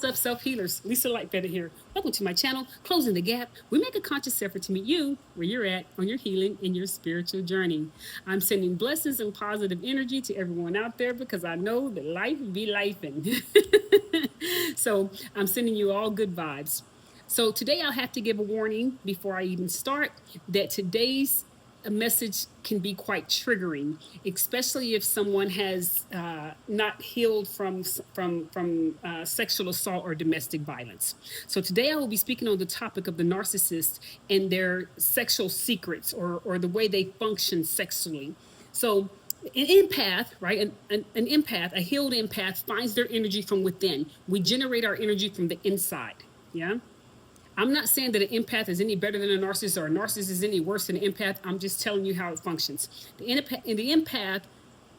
What's up, self-healers? Lisa Lightfeather here. Welcome to my channel, Closing the Gap. We make a conscious effort to meet you where you're at on your healing and your spiritual journey. I'm sending blessings and positive energy to everyone out there because I know that life be lifing. So I'm sending you all good vibes. So today I'll have to give a warning before I even start that today's a message can be quite triggering, especially if someone has not healed from sexual assault or domestic violence. So today I will be speaking on the topic of the narcissist and their sexual secrets or the way they function sexually. So an empath, right? An empath, a healed empath, finds their energy from within. We generate our energy from the inside. Yeah. I'm not saying that an empath is any better than a narcissist or a narcissist is any worse than an empath. I'm just telling you how it functions. The empath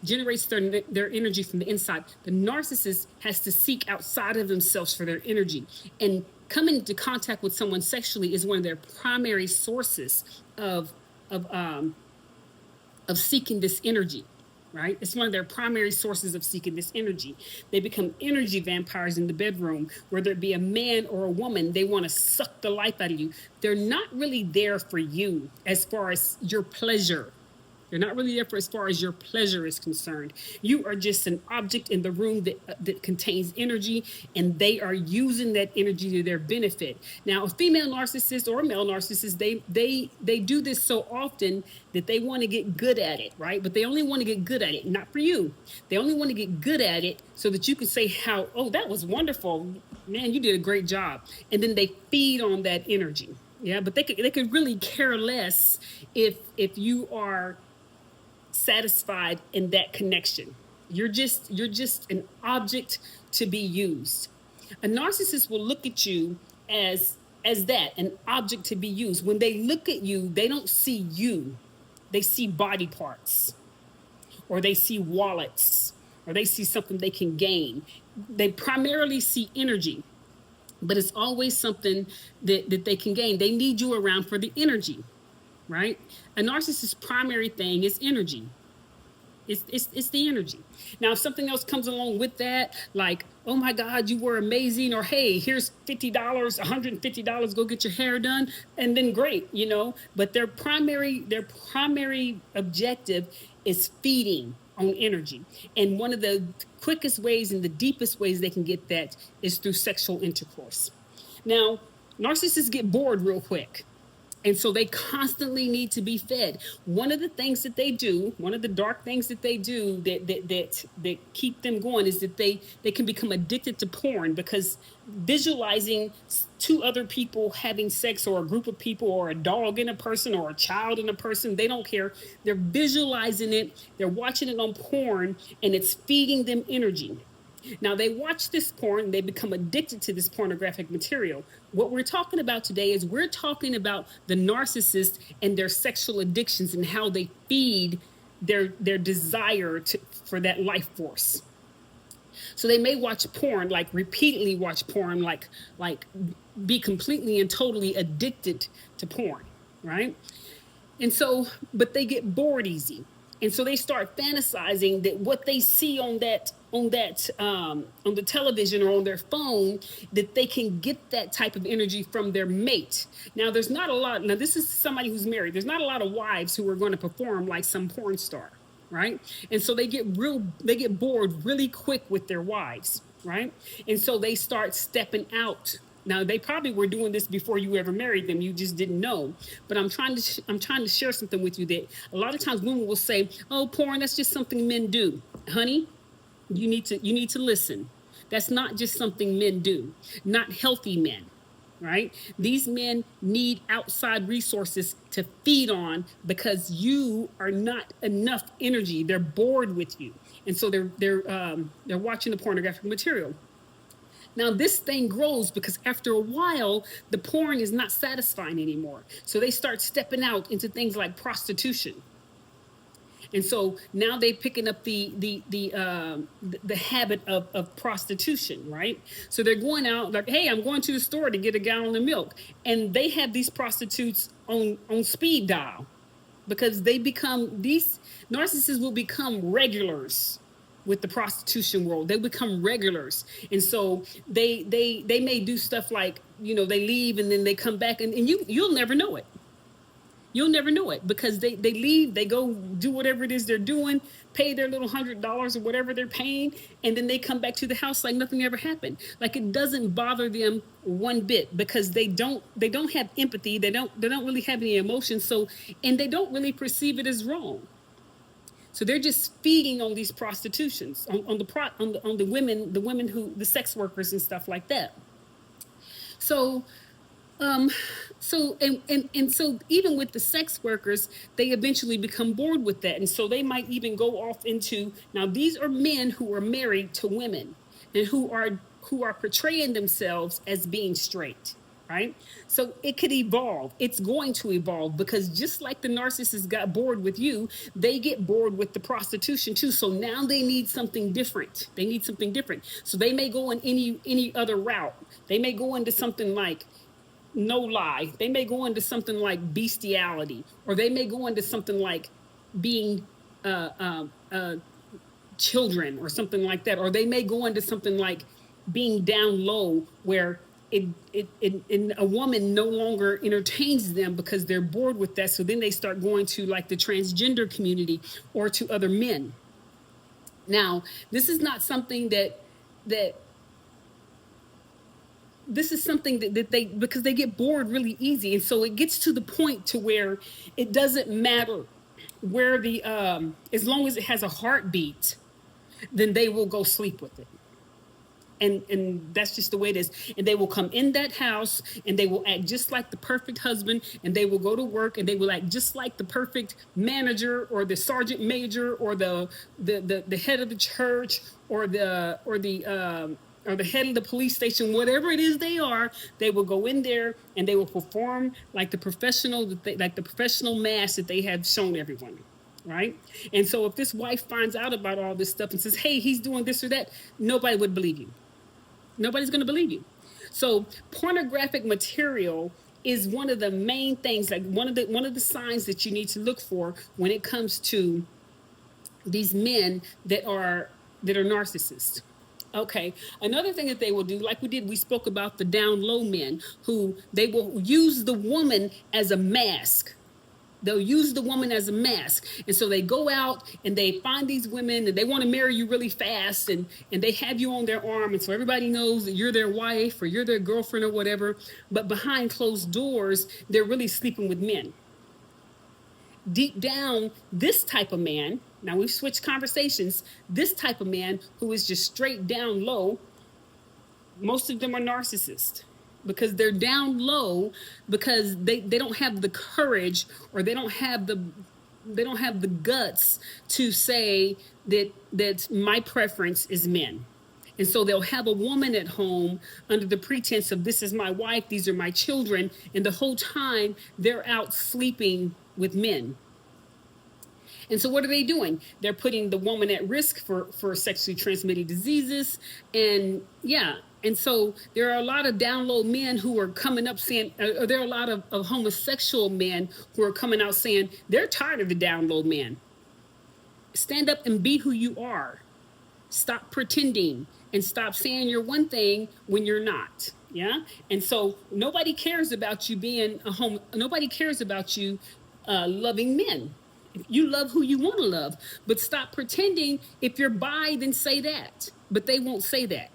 generates their energy from the inside. The narcissist has to seek outside of themselves for their energy. And coming into contact with someone sexually is one of their primary sources of, of, um, of seeking this energy. Right? It's one of their primary sources of seeking this energy. They become energy vampires in the bedroom, whether it be a man or a woman. They want to suck the life out of you. They're not really there for you as far as your pleasure. They're not really there for as far as your pleasure is concerned. You are just an object in the room that contains energy, and they are using that energy to their benefit. Now, a female narcissist or a male narcissist, they do this so often that they want to get good at it, right? But they only want to get good at it, not for you. They only want to get good at it so that you can say how, oh, that was wonderful. Man, you did a great job. And then they feed on that energy. Yeah, but they could really care less if you are satisfied in that connection. You're just an object to be used. A narcissist will look at you as that, an object to be used. When they look at you, they don't see you. They see body parts, or they see wallets, or they see something they can gain. They primarily see energy, but it's always something that they can gain. They need you around for the energy. Right? A narcissist's primary thing is energy. It's the energy. Now, if something else comes along with that, like, oh my God, you were amazing, or hey, here's $50, $150, go get your hair done, and then great, you know. But their primary objective is feeding on energy. And one of the quickest ways and the deepest ways they can get that is through sexual intercourse. Now, narcissists get bored real quick. And so they constantly need to be fed. One of the things that they do, one of the dark things that they do that keep them going is that they can become addicted to porn, because visualizing two other people having sex, or a group of people, or a dog in a person, or a child in a person, they don't care. They're visualizing it, they're watching it on porn, and it's feeding them energy. Now, they watch this porn, they become addicted to this pornographic material. What we're talking about today is we're talking about the narcissist and their sexual addictions and how they feed their desire for that life force. So they may watch porn, like repeatedly watch porn, like be completely and totally addicted to porn, right? And so, but they get bored easy. And so they start fantasizing that what they see on the television or on their phone, that they can get that type of energy from their mate. Now, there's not a lot. Now, this is somebody who's married. There's not a lot of wives who are going to perform like some porn star, right? And so they get bored really quick with their wives, right? And so they start stepping out. Now, they probably were doing this before you ever married them. You just didn't know. But I'm trying to share something with you that a lot of times women will say, "Oh, porn, that's just something men do." Honey, you need to listen. That's not just something men do. Not healthy men, right? These men need outside resources to feed on because you are not enough energy. They're bored with you, and so they're watching the pornographic material. Now, this thing grows because after a while, the porn is not satisfying anymore. So they start stepping out into things like prostitution. And so now they're picking up the habit of prostitution, right? So they're going out like, hey, I'm going to the store to get a gallon of milk. And they have these prostitutes on speed dial, because these narcissists will become regulars with the prostitution world. They become regulars. And so they may do stuff like, they leave and then they come back, and you'll never know it. You'll never know it, because they leave, they go do whatever it is they're doing, pay their little $100 or whatever they're paying, and then they come back to the house like nothing ever happened. Like it doesn't bother them one bit, because they don't have empathy. They don't really have any emotions. So, and they don't really perceive it as wrong. So they're just feeding on these prostitutions, on the women who, the sex workers and stuff like that. So so even with the sex workers, they eventually become bored with that, and so they might even go off into, now these are men who are married to women and who are portraying themselves as being straight, right? So it could evolve. It's going to evolve, because just like the narcissist got bored with you, they get bored with the prostitution too. So now they need something different. So they may go in any other route. They may go into something like no lie. They may go into something like bestiality, or they may go into something like being children or something like that, or they may go into something like being down low, where a woman no longer entertains them because they're bored with that. So then they start going to like the transgender community or to other men. Now, this is not something that this is something that they, because they get bored really easy. And so it gets to the point to where it doesn't matter where as long as it has a heartbeat, then they will go sleep with it. And that's just the way it is. And they will come in that house and they will act just like the perfect husband, and they will go to work and they will act just like the perfect manager or the sergeant major or the head of the church or the head of the police station, whatever it is they are. They will go in there and they will perform like the professional mask that they have shown everyone, right? And so if this wife finds out about all this stuff and says, hey, he's doing this or that, nobody would believe you. Nobody's going to believe you. So pornographic material is one of the main things, like one of the signs that you need to look for when it comes to these men that are narcissists. Okay. Another thing that they will do, like we spoke about the down low men, who they will use the woman as a mask. They'll use the woman as a mask. And so they go out and they find these women and they want to marry you really fast, and they have you on their arm. And so everybody knows that you're their wife or you're their girlfriend or whatever. But behind closed doors, they're really sleeping with men. Deep down, this type of man, now we've switched conversations, this type of man who is just straight down low, most of them are narcissists, because they're down low because they don't have the courage, or they don't have the guts to say that my preference is men. And so they'll have a woman at home under the pretense of, this is my wife, these are my children, and the whole time they're out sleeping with men. And so what are they doing? They're putting the woman at risk for sexually transmitted diseases. And yeah, and so there are a lot of down low men who are coming up saying, there are a lot of homosexual men who are coming out saying they're tired of the down low men. Stand up and be who you are. Stop pretending and stop saying you're one thing when you're not. Yeah. And so nobody cares about you being nobody cares about you loving men. You love who you want to love, but stop pretending. If you're bi, then say that. But they won't say that.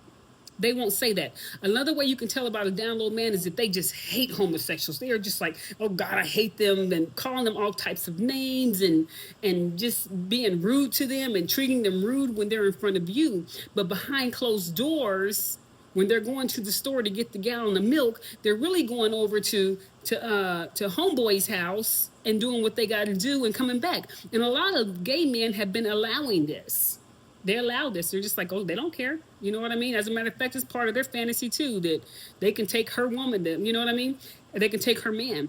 They won't say that. Another way you can tell about a down low man is if they just hate homosexuals. They are just like, oh God, I hate them, and calling them all types of names and just being rude to them and treating them rude when they're in front of you. But behind closed doors, when they're going to the store to get the gallon of milk, they're really going over to homeboy's house and doing what they got to do and coming back. And a lot of gay men have been allowing this. They allow this. They're just like, oh, they don't care. You know what I mean? As a matter of fact, it's part of their fantasy too, that they can take her woman, you know what I mean? They can take her man.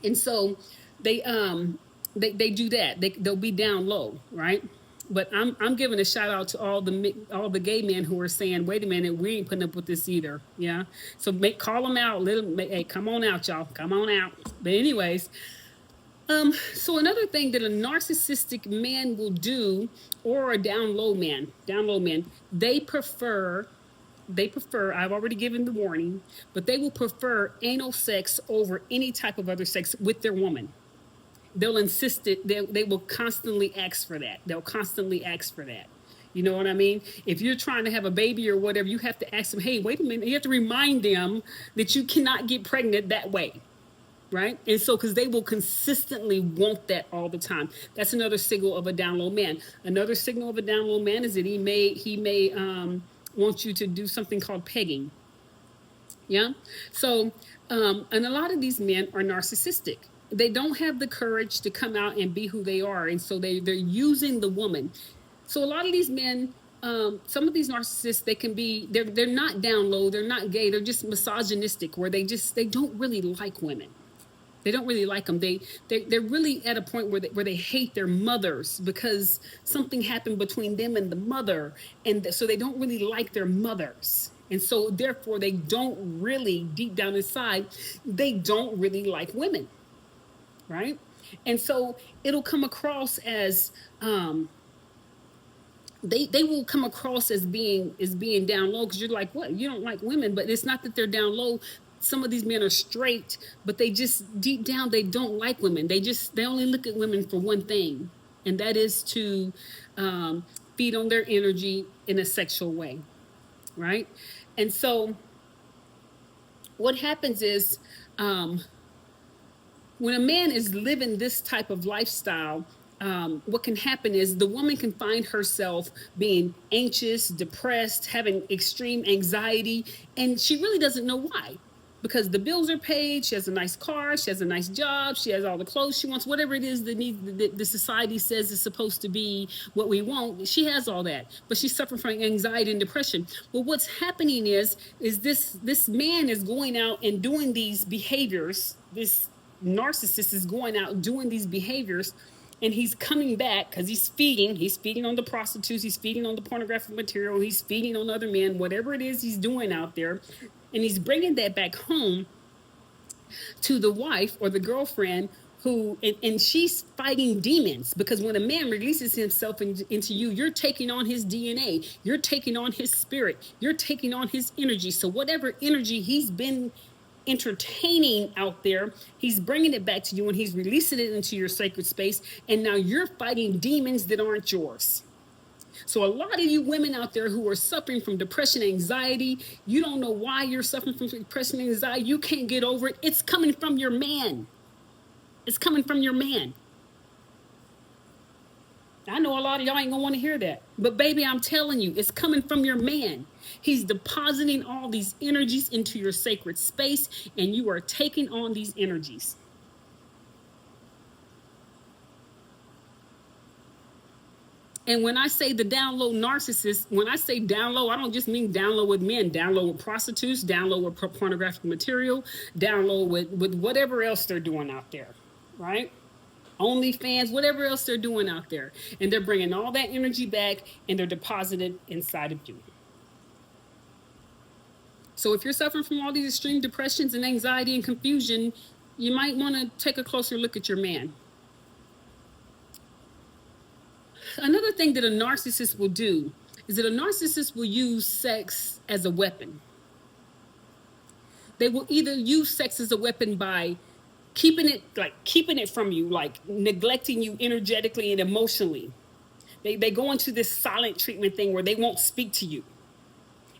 And so they do that. They'll be down low, right? But I'm giving a shout out to all the gay men who are saying, wait a minute, we ain't putting up with this either. Yeah. So call them out. Let them, hey, come on out, y'all. Come on out. But anyways, So another thing that a narcissistic man will do, or a down low man, they prefer, I've already given the warning, but they will prefer anal sex over any type of other sex with their woman. They'll insist it, they will constantly ask for that. They'll constantly ask for that. You know what I mean? If you're trying to have a baby or whatever, you have to ask them, hey, wait a minute. You have to remind them that you cannot get pregnant that way. Right? And so, because they will consistently want that all the time. That's another signal of a down low man. Another signal of a down low man is that he may want you to do something called pegging. Yeah. So, and a lot of these men are narcissistic. They don't have the courage to come out and be who they are, and so they're using the woman. So a lot of these men, some of these narcissists, they're not down low, they're not gay, they're just misogynistic, where they don't really like women. They don't really like them. They're really at a point where they hate their mothers because something happened between them and the mother, and so they don't really like their mothers. And so therefore they don't really, deep down inside, they don't really like women, right? And so it'll come across as they will come across as being down low, because you're like, what, you don't like women? But it's not that they're down low. Some of these men are straight, but they just, deep down, they don't like women. They only look at women for one thing, and that is to feed on their energy in a sexual way, right? And so what happens is, when a man is living this type of lifestyle, what can happen is the woman can find herself being anxious, depressed, having extreme anxiety, and she really doesn't know why. Because the bills are paid, she has a nice car, she has a nice job, she has all the clothes she wants, whatever it is the society says is supposed to be what we want, she has all that. But she's suffering from anxiety and depression. Well, what's happening is this man is going out and doing these behaviors. This narcissist is going out doing these behaviors, and he's coming back because he's feeding on the prostitutes, he's feeding on the pornographic material, he's feeding on other men, whatever it is he's doing out there, and he's bringing that back home to the wife or the girlfriend, who and she's fighting demons, because when a man releases himself into you, you're taking on his DNA, you're taking on his spirit, you're taking on his energy. So whatever energy he's been entertaining out there, he's bringing it back to you, and he's releasing it into your sacred space, and now you're fighting demons that aren't yours. So a lot of you women out there who are suffering from depression, anxiety, you don't know why you're suffering from depression and anxiety, you can't get over it, it's coming from your man. It's coming from your man. I know a lot of y'all ain't gonna want to hear that, but baby, I'm telling you, it's coming from your man. He's depositing all these energies into your sacred space, and you are taking on these energies. And when I say the down low narcissist, when I say down low, I don't just mean down low with men, down low with prostitutes, down low with pornographic material, down low with whatever else they're doing out there, right? OnlyFans, whatever else they're doing out there. And they're bringing all that energy back, and they're deposited inside of you. So if you're suffering from all these extreme depressions and anxiety and confusion, you might want to take a closer look at your man. Another thing that a narcissist will do is that a narcissist will use sex as a weapon. They will either use sex as a weapon by keeping it from you, like neglecting you energetically and emotionally. They go into this silent treatment thing where they won't speak to you.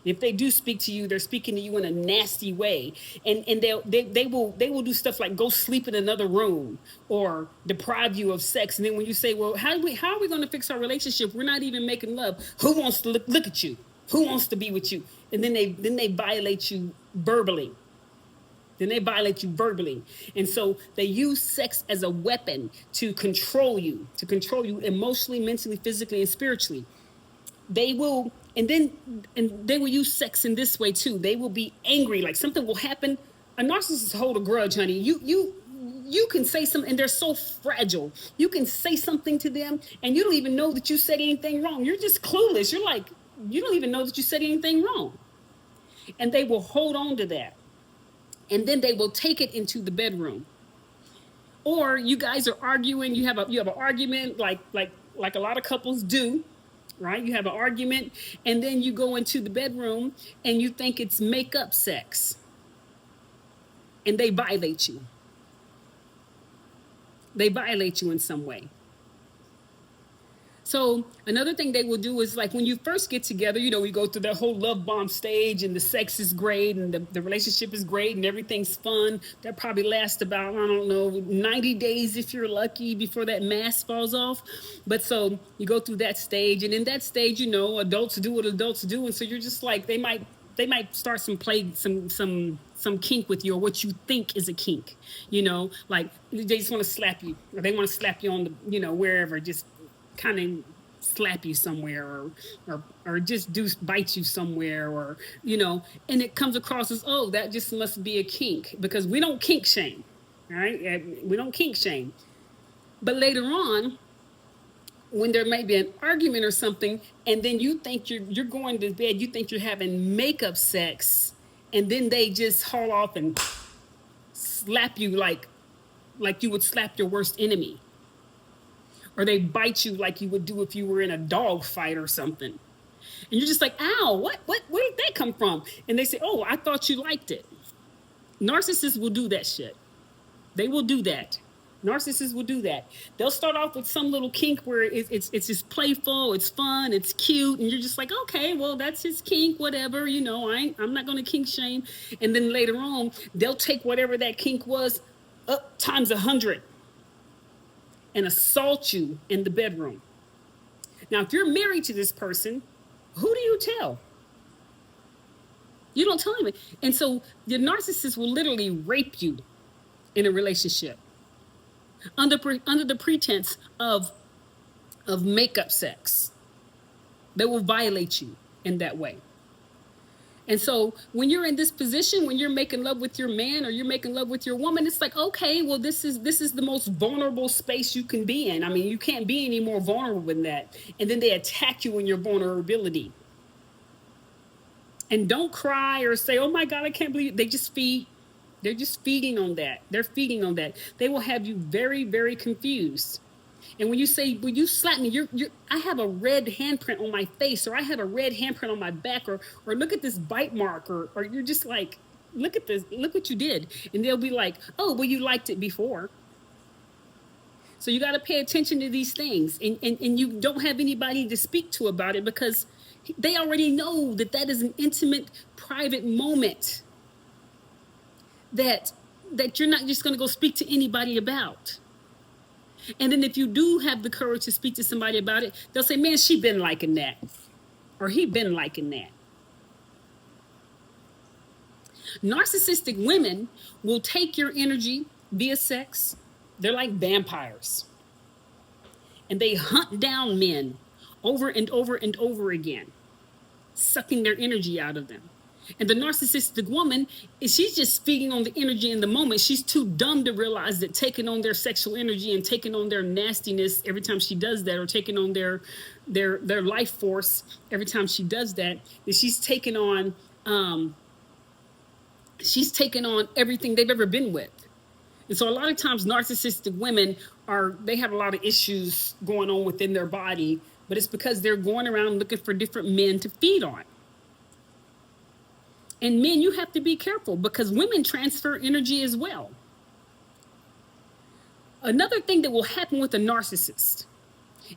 If they do speak to you, they're speaking to you in a nasty way, and they will do stuff like go sleep in another room or deprive you of sex. And then when you say, well, how are we going to fix our relationship? We're not even making love. Who wants to look at you? Who wants to be with you? And then they violate you verbally. And so they use sex as a weapon to control you emotionally, mentally, physically, and spiritually. They will, and they will use sex in this way too. They will be angry, like something will happen. A narcissist hold a grudge, honey. You can say something, and they're so fragile. You can say something to them, and you don't even know that you said anything wrong. You're just clueless. You're like, you don't even know that you said anything wrong. And they will hold on to that. And then they will take it into the bedroom. Or you guys are arguing, you have an argument like a lot of couples do, right? You have an argument and then you go into the bedroom and you think it's makeup sex and they violate you. They violate you in some way. So another thing they will do is like when you first get together, you know, we go through that whole love bomb stage and the sex is great and the relationship is great and everything's fun. That probably lasts about, I don't know, 90 days if you're lucky before that mask falls off. But so you go through that stage, and in that stage, you know, adults do what adults do. And so you're just like, they might start some kink with you, or what you think is a kink, you know, like they just want to slap you, or they want to slap you on the, you know, wherever, just kind of slap you somewhere, or just do bite you somewhere, or you know, and it comes across as, oh, that just must be a kink, because we don't kink shame, right? We don't kink shame. But later on, when there may be an argument or something, and then you think you're going to bed, you think you're having makeup sex, and then they just haul off and slap you like you would slap your worst enemy, or they bite you like you would do if you were in a dog fight or something. And you're just like, ow, where did that come from? And they say, oh, I thought you liked it. Narcissists will do that shit. They will do that. Narcissists will do that. They'll start off with some little kink where it's just playful, it's fun, it's cute, and you're just like, okay, well, that's his kink, whatever, you know, I'm not going to kink shame. And then later on, they'll take whatever that kink was up times 100 and assault you in the bedroom. Now, if you're married to this person, who do you tell? You don't tell him. And so the narcissist will literally rape you in a relationship under the pretense of makeup sex. They will violate you in that way. And so when you're in this position, when you're making love with your man or you're making love with your woman, it's like, okay, well, this is the most vulnerable space you can be in. I mean, you can't be any more vulnerable than that. And then they attack you in your vulnerability. And don't cry or say, oh my God, I can't believe it. They're just feeding on that. They're feeding on that. They will have you very, very confused. And when you say, when you slap me, I have a red handprint on my face, or I have a red handprint on my back, or look at this bite mark, or you're just like, look at this, look what you did. And they'll be like, oh, well, you liked it before. So you got to pay attention to these things, and you don't have anybody to speak to about it, because they already know that is an intimate, private moment that you're not just going to go speak to anybody about. And then if you do have the courage to speak to somebody about it, they'll say, man, she been liking that, or he been liking that. Narcissistic women will take your energy via sex. They're like vampires. And they hunt down men over and over and over again, sucking their energy out of them. And the narcissistic woman, she's just feeding on the energy in the moment. She's too dumb to realize that taking on their sexual energy and taking on their nastiness every time she does that, or taking on their life force every time she does that she's taken on everything they've ever been with. And so a lot of times narcissistic women they have a lot of issues going on within their body, but it's because they're going around looking for different men to feed on. And men, you have to be careful, because women transfer energy as well. Another thing that will happen with a narcissist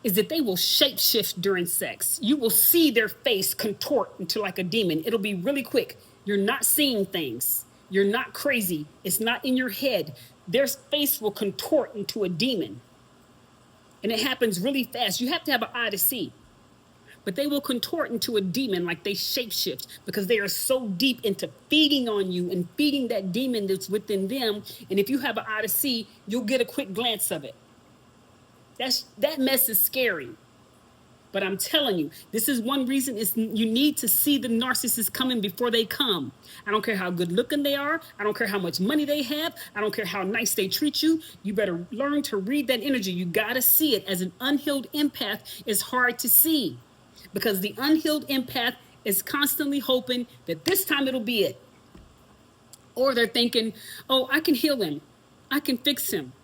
is that they will shapeshift during sex. You will see their face contort into like a demon. It'll be really quick. You're not seeing things. You're not crazy. It's not in your head. Their face will contort into a demon. And it happens really fast. You have to have an eye to see. But they will contort into a demon, like they shapeshift, because they are so deep into feeding on you and feeding that demon that's within them. And if you have an eye to see, you'll get a quick glance of it. That mess is scary. But I'm telling you, this is one reason you need to see the narcissist coming before they come. I don't care how good looking they are. I don't care how much money they have. I don't care how nice they treat you. You better learn to read that energy. You got to see it. As an unhealed empath, it's hard to see. Because the unhealed empath is constantly hoping that this time it'll be it. Or they're thinking, oh, I can heal him. I can fix him.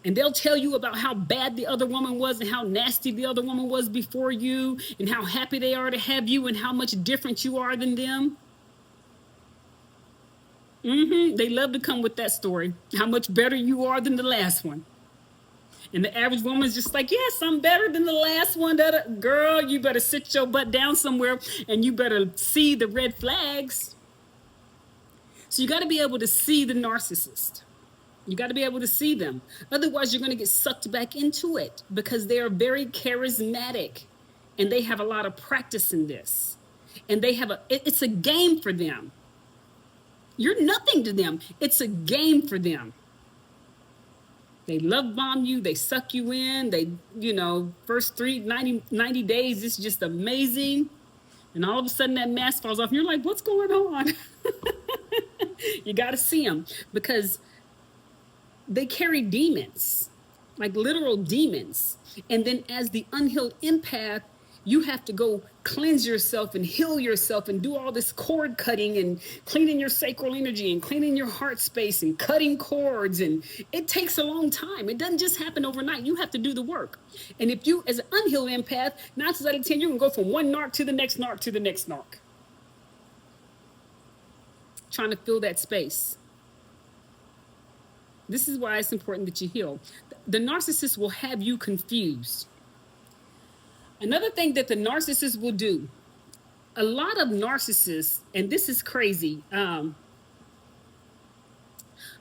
And they'll tell you about how bad the other woman was and how nasty the other woman was before you and how happy they are to have you and how much different you are than them. They love to come with that story, how much better you are than the last one. And the average woman is just like, yes, I'm better than the last one. Girl, you better sit your butt down somewhere and you better see the red flags. So you got to be able to see the narcissist. You got to be able to see them. Otherwise, you're going to get sucked back into it because they are very charismatic and they have a lot of practice in this. And it's a game for them. You're nothing to them. It's a game for them. They love bomb you. They suck you in. They, first 90 days, it's just amazing. And all of a sudden that mask falls off and you're like, what's going on? You got to see them because they carry demons, like literal demons. And then as the unhealed empath, you have to go cleanse yourself and heal yourself and do all this cord cutting and cleaning your sacral energy and cleaning your heart space and cutting cords. And it takes a long time. It doesn't just happen overnight. You have to do the work. And if you, as an unhealed empath, 9 times out of 10, you can go from one narc to the next narc to the next narc. Trying to fill that space. This is why it's important that you heal. The narcissist will have you confused. Another thing that the narcissist will do, a lot of narcissists, and this is crazy, a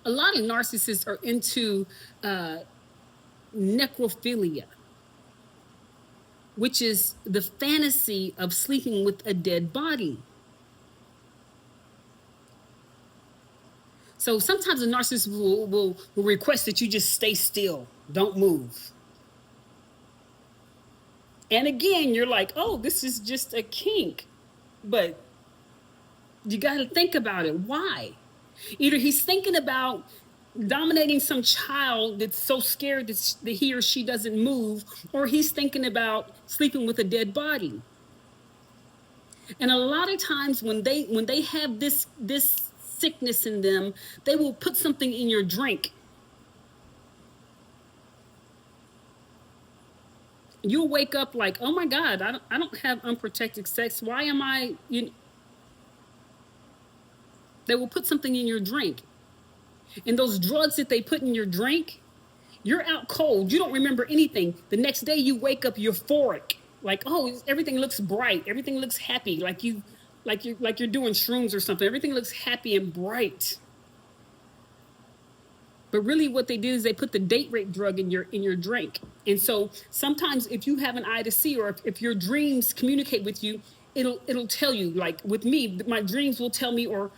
lot of narcissists are into necrophilia, which is the fantasy of sleeping with a dead body. So sometimes a narcissist will request that you just stay still, don't move. And again, you're like, oh, this is just a kink. But you got to think about it. Why? Either he's thinking about dominating some child that's so scared that he or she doesn't move, or he's thinking about sleeping with a dead body. And a lot of times when they have this sickness in them, they will put something in your drink. You'll wake up like, oh my God, I don't have unprotected sex. Why am I? They will put something in your drink. And those drugs that they put in your drink, you're out cold. You don't remember anything. The next day you wake up euphoric. Like, oh, everything looks bright. Everything looks happy. Like you're doing shrooms or something. Everything looks happy and bright. But really what they did is they put the date rape drug in your drink. And so sometimes if you have an eye to see, or if your dreams communicate with you, it'll tell you. Like with me, my dreams will tell me, or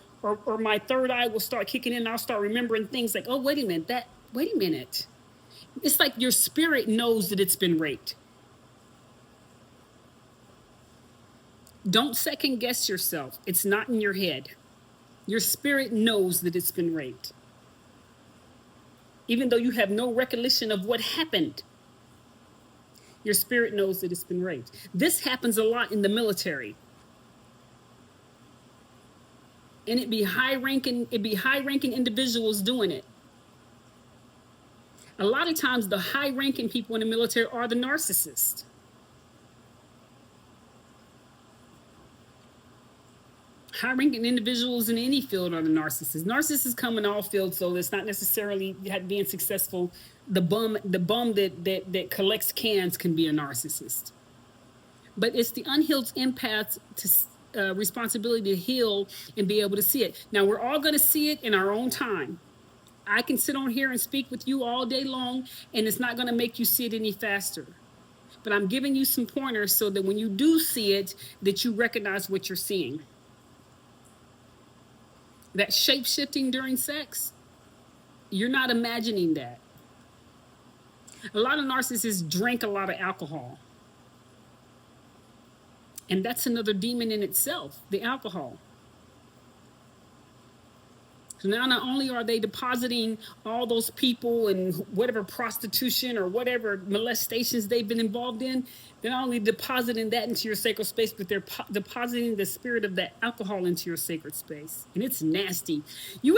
my third eye will start kicking in and I'll start remembering things like, oh, wait a minute. It's like your spirit knows that it's been raped. Don't second guess yourself. It's not in your head. Your spirit knows that it's been raped. Even though you have no recollection of what happened, your spirit knows that it's been raped. This happens a lot in the military. And it'd be high-ranking individuals doing it. A lot of times the high-ranking people in the military are the narcissists. High-ranking individuals in any field are the narcissists. Narcissists come in all fields, so it's not necessarily being successful. The bum that collects cans can be a narcissist. But it's the unhealed empath's responsibility to heal and be able to see it. Now, we're all going to see it in our own time. I can sit on here and speak with you all day long, and it's not going to make you see it any faster. But I'm giving you some pointers so that when you do see it, that you recognize what you're seeing. That shape-shifting during sex, you're not imagining that. A lot of narcissists drink a lot of alcohol. And that's another demon in itself, the alcohol. So now not only are they depositing all those people and whatever prostitution or whatever molestations they've been involved in, they're not only depositing that into your sacred space, but they're depositing the spirit of that alcohol into your sacred space. And it's nasty. You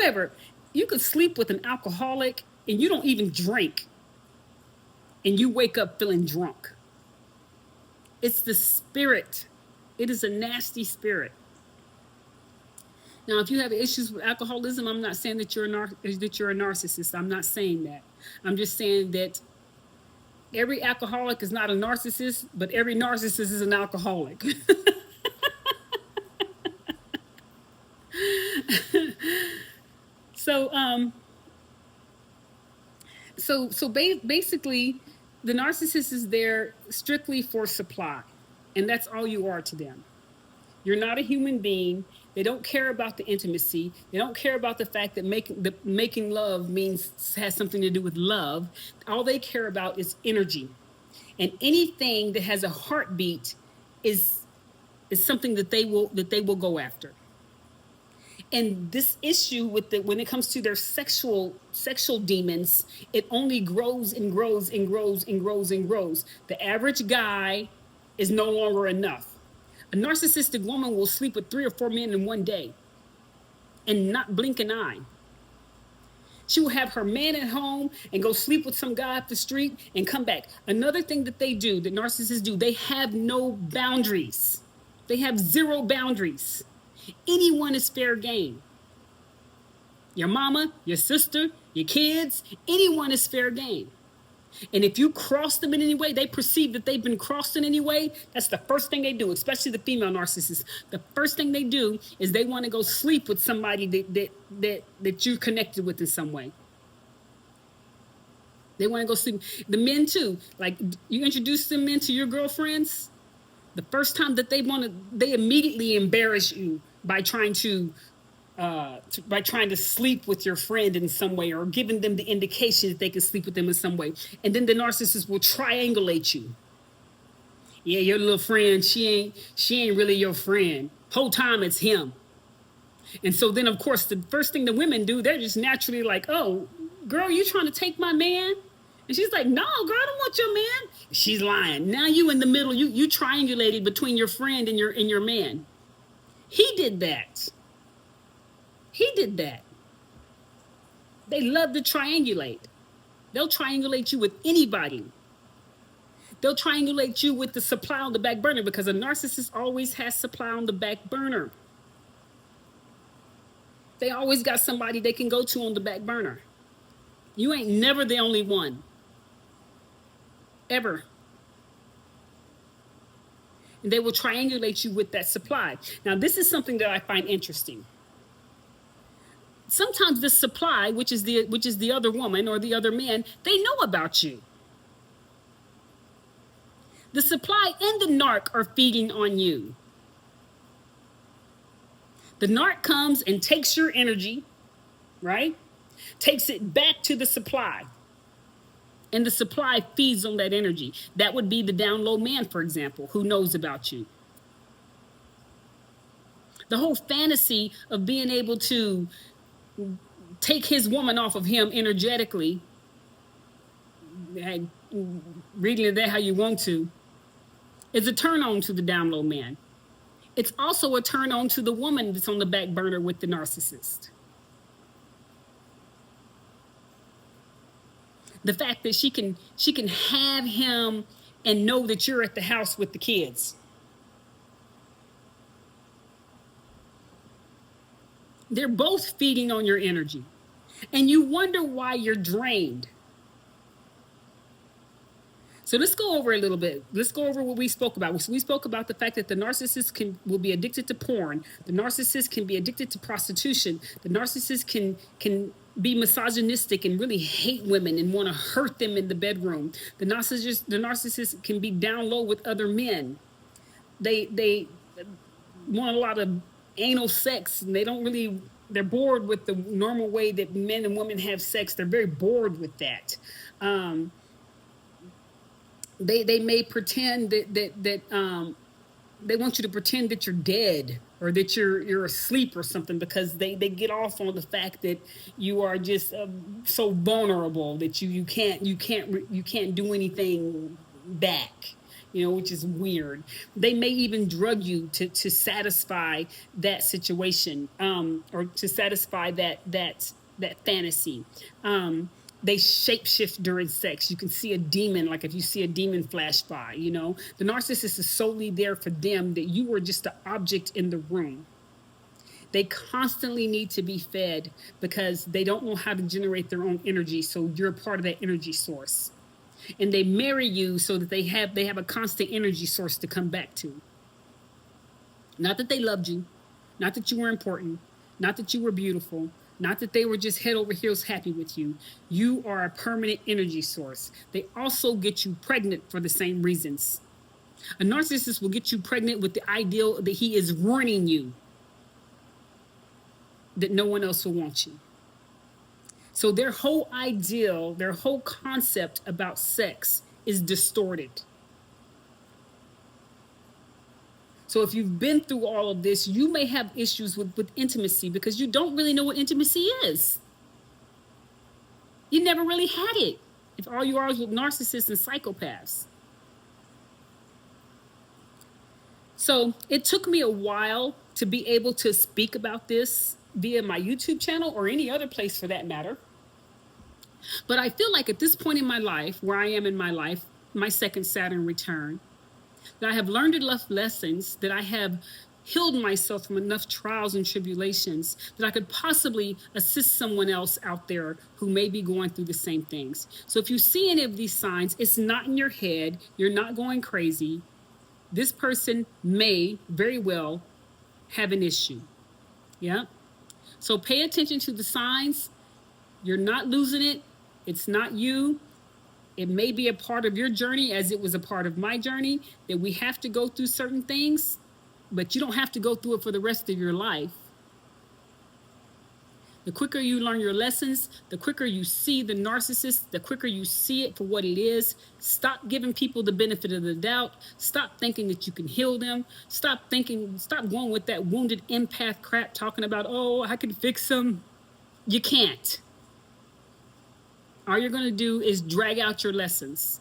could sleep with an alcoholic and you don't even drink. and you wake up feeling drunk. It's the spirit. It is a nasty spirit. Now, if you have issues with alcoholism, I'm not saying that you're a narcissist. I'm not saying that. I'm just saying that every alcoholic is not a narcissist, but every narcissist is an alcoholic. so, basically, the narcissist is there strictly for supply, and that's all you are to them. You're not a human being. They don't care about the intimacy. They don't care about the fact that making love has something to do with love. All they care about is energy, and anything that has a heartbeat is something that they will go after. And this issue when it comes to their sexual demons, it only grows and grows and grows and grows and grows. The average guy is no longer enough. A narcissistic woman will sleep with 3 or 4 men in one day and not blink an eye. She will have her man at home and go sleep with some guy up the street and come back. Another thing that narcissists do, they have no boundaries. They have 0 boundaries. Anyone is fair game. Your mama, your sister, your kids, anyone is fair game. And if you cross them in any way, they perceive that they've been crossed in any way, that's the first thing they do, especially the female narcissists. The first thing they do is they want to go sleep with somebody that you're connected with in some way. They want to go sleep. The men too. Like, you introduce them into your girlfriends, the first time that they immediately embarrass you by trying to sleep with your friend in some way, or giving them the indication that they can sleep with them in some way. And then the narcissist will triangulate you. Yeah, your little friend, she ain't really your friend. Whole time it's him. And so then, of course, the first thing the women do, they're just naturally like, oh, girl, you trying to take my man? And she's like, no, girl, I don't want your man. She's lying. Now you in the middle, you triangulated between your friend and your man. He did that. He did that. They love to triangulate. They'll triangulate you with anybody. They'll triangulate you with the supply on the back burner, because a narcissist always has supply on the back burner. They always got somebody they can go to on the back burner. You ain't never the only one. Ever. And they will triangulate you with that supply. Now, this is something that I find interesting. Sometimes the supply, which is the other woman or the other man, they know about you. The supply and the narc are feeding on you. The narc comes and takes your energy, right? Takes it back to the supply. And the supply feeds on that energy. That would be the down low man, for example, who knows about you. The whole fantasy of being able to take his woman off of him energetically, reading it there how you want to, is a turn on to the down low man. It's also a turn on to the woman that's on the back burner with the narcissist. The fact that she can have him and know that you're at the house with the kids. They're both feeding on your energy. And you wonder why you're drained. So let's go over a little bit. Let's go over what we spoke about. We spoke about the fact that the narcissist will be addicted to porn. The narcissist can be addicted to prostitution. The narcissist can be misogynistic and really hate women and want to hurt them in the bedroom. The narcissist can be down low with other men. They want a lot of anal sex, and they're bored with the normal way that men and women have sex. They're very bored with that. They may pretend that they want you to pretend that you're dead or that you're asleep or something, because they get off on the fact that you are just so vulnerable that you can't do anything back, which is weird. They may even drug you to satisfy that situation, or to satisfy that fantasy. they shapeshift during sex. You can see a demon, like if you see a demon flash by, you know. The narcissist is solely there for them, that you are just the object in the room. They constantly need to be fed because they don't know how to generate their own energy. So you're a part of that energy source. And they marry you so that they have a constant energy source to come back to. Not that they loved you, not that you were important, not that you were beautiful, not that they were just head over heels happy with you. You are a permanent energy source. They also get you pregnant for the same reasons. A narcissist will get you pregnant with the ideal that he is ruining you, that no one else will want you. So their whole ideal, their whole concept about sex is distorted. So if you've been through all of this, you may have issues with intimacy because you don't really know what intimacy is. You never really had it. If all you are is with narcissists and psychopaths. So it took me a while to be able to speak about this via my YouTube channel or any other place for that matter. But I feel like at this point in my life, where I am in my life, my second Saturn return, that I have learned enough lessons, that I have healed myself from enough trials and tribulations, that I could possibly assist someone else out there who may be going through the same things. So if you see any of these signs, it's not in your head, you're not going crazy. This person may very well have an issue. Yeah. So pay attention to the signs. You're not losing it. It's not you. It may be a part of your journey, as it was a part of my journey, that we have to go through certain things, but you don't have to go through it for the rest of your life. The quicker you learn your lessons, the quicker you see the narcissist, the quicker you see it for what it is. Stop giving people the benefit of the doubt. Stop thinking that you can heal them. Stop going with that wounded empath crap, talking about, oh, I can fix them. You can't. All you're going to do is drag out your lessons.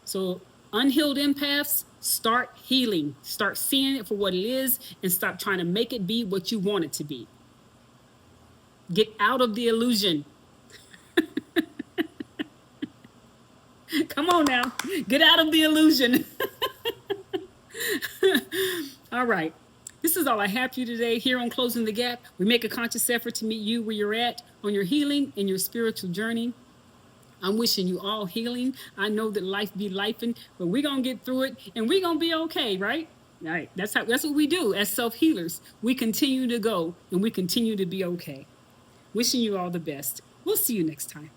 So unhealed empaths, start healing. Start seeing it for what it is and stop trying to make it be what you want it to be. Get out of the illusion. Come on now. Get out of the illusion. All right. This is all I have for you today here on Closing the Gap. We make a conscious effort to meet you where you're at on your healing and your spiritual journey. I'm wishing you all healing. I know that life be lifing, but we're going to get through it and we're going to be okay, right? All right. That's what we do as self-healers. We continue to go and we continue to be okay. Wishing you all the best. We'll see you next time.